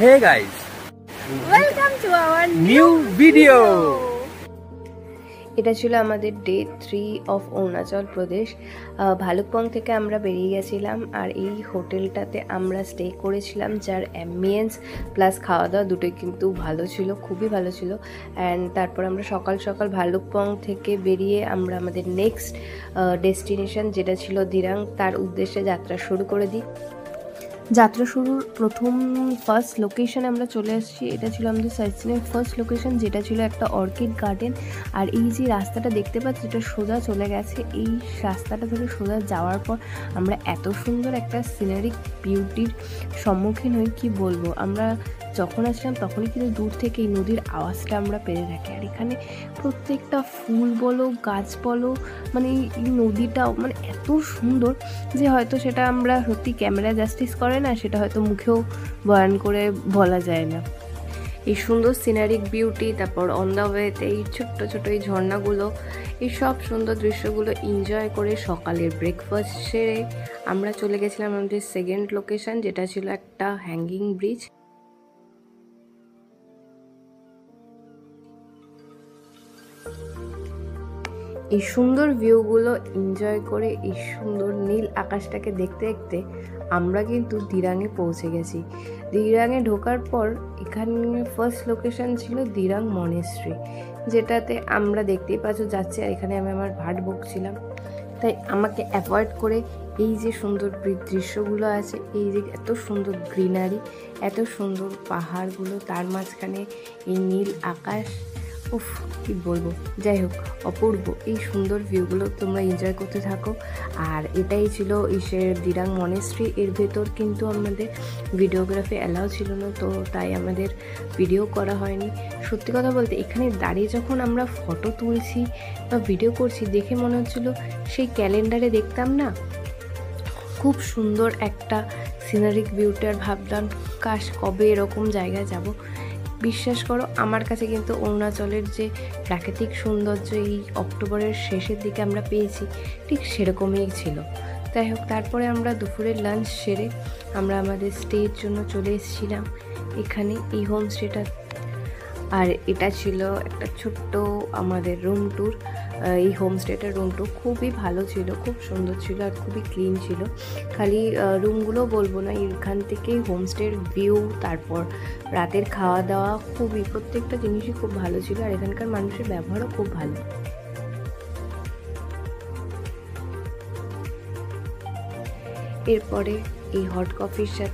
Hey guys, welcome to our new video. এটা ছিল আমাদের ডে 3 অফ অরুণাচল প্রদেশ। ভালুকপং থেকে আমরা বেরিয়ে গেছিলাম আর এই হোটেলটাতে আমরা স্টে করেছিলাম, যার অ্যাম্বিয়েন্স প্লাস খাওয়া দাওয়া দুটোই কিন্তু ভালো ছিল, খুবই ভালো ছিল। অ্যান্ড তারপর আমরা সকাল সকাল ভালুকপং থেকে বেরিয়ে আমরা আমাদের নেক্সট ডেস্টিনেশন যেটা ছিল দিরাং, তার উদ্দেশ্যে যাত্রা শুরু করে দিই। যাত্রা শুরুর ফার্স্ট লোকেশনে আমরা চলে আসছি। এটা ছিল আমাদের সাইটসিনের ফার্স্ট লোকেশন, যেটা ছিল একটা অর্কিড গার্ডেন। আর এই যে রাস্তাটা দেখতে পাচ্ছি, এটা সোজা চলে গেছে। এই রাস্তাটা থেকে সোজা যাওয়ার পর আমরা এত সুন্দর একটা সিনারিক বিউটির সম্মুখীন হই, কি বলবো। আমরা যখন আসলাম তখনই কিন্তু দূর থেকে এই নদীর আওয়াজটা আমরা পেতে থাকি। আর এখানে প্রত্যেকটা ফুল বলো, গাছ বলো, মানে এই নদীটা মানে এত সুন্দর যে হয়তো সেটা আমরা সত্যি ক্যামেরা জাস্টিস করে না, সেটা হয়তো মুখেও বয়ান করে বলা যায় না। এই সুন্দর সিনারিক বিউটি, তারপর অন দ্য ওয়েতে এই ছোট্ট ছোট এই ঝর্ণাগুলো, এই সব সুন্দর দৃশ্যগুলো এনজয় করে সকালের ব্রেকফাস্ট সেরে আমরা চলে গেছিলাম আমাদের সেকেন্ড লোকেশন, যেটা ছিল একটা হ্যাঙ্গিং ব্রিজ। এই সুন্দর ভিউগুলো এনজয় করে এই সুন্দর নীল আকাশটাকে দেখতে দেখতে আমরা কিন্তু দিরাঙে পৌঁছে গেছি। দিরাঙে ঢোকার পর এখানে ফার্স্ট লোকেশন ছিল দিরাং মনেস্ট্রি, যেটাতে আমরা দেখতেই পাচ্ছ যাচ্ছি। আর এখানে আমি আমার ভাট বকছিলাম, তাই আমাকে অ্যাভয়েড করে এই যে সুন্দর দৃশ্যগুলো আছে, এই যে এত সুন্দর গ্রিনারি, এত সুন্দর পাহাড়গুলো, তার মাঝখানে এই নীল আকাশ, উফ কি বলবো। যাই হোক, অপূর্ব এই সুন্দর ভিউগুলো তোমরা এনজয় করতে থাকো। আর এটাই ছিল ইসের দিরাং মনেস্ট্রি। এর ভেতর কিন্তু আমাদের ভিডিওগ্রাফি অ্যালাউ ছিল না, তো তাই আমাদের ভিডিও করা হয়নি। সত্যি কথা বলতে এখানে দাঁড়িয়ে যখন আমরা ফটো তুলছি বা ভিডিও করছি, দেখে মনে হচ্ছিলো সেই ক্যালেন্ডারে দেখতাম না, খুব সুন্দর একটা সিনারিক বিউটি। আর ভাবলাম কাশ কবে এরকম জায়গায় যাব। বিশ্বাস করো, আমার কাছে কিন্তু অরুণাচলের যে প্রাকৃতিক সৌন্দর্য এই অক্টোবরের শেষের দিকে আমরা পেয়েছি, ঠিক সেরকমই ছিল। যাই হোক, তারপরে আমরা দুপুরের লাঞ্চ সেরে আমরা আমাদের স্টের জন্য চলে এসেছিলাম এখানে এই হোমস্টেটা। আর এটা ছিল একটা ছোট্ট আমাদের রুম ট্যুর। এই হোমস্টেটার রুম ট্যুর খুবই ভালো ছিল, খুব সুন্দর ছিল আর খুবই ক্লিন ছিল। খালি রুমগুলো বলবো না, এখান থেকেই হোমস্টের ভিউ, তারপর রাতের খাওয়া দাওয়া, খুবই প্রত্যেকটা জিনিসই খুব ভালো ছিল। আর এখানকার মানুষের ব্যবহারও খুব ভালো। এরপরে এই হট কফির সাথে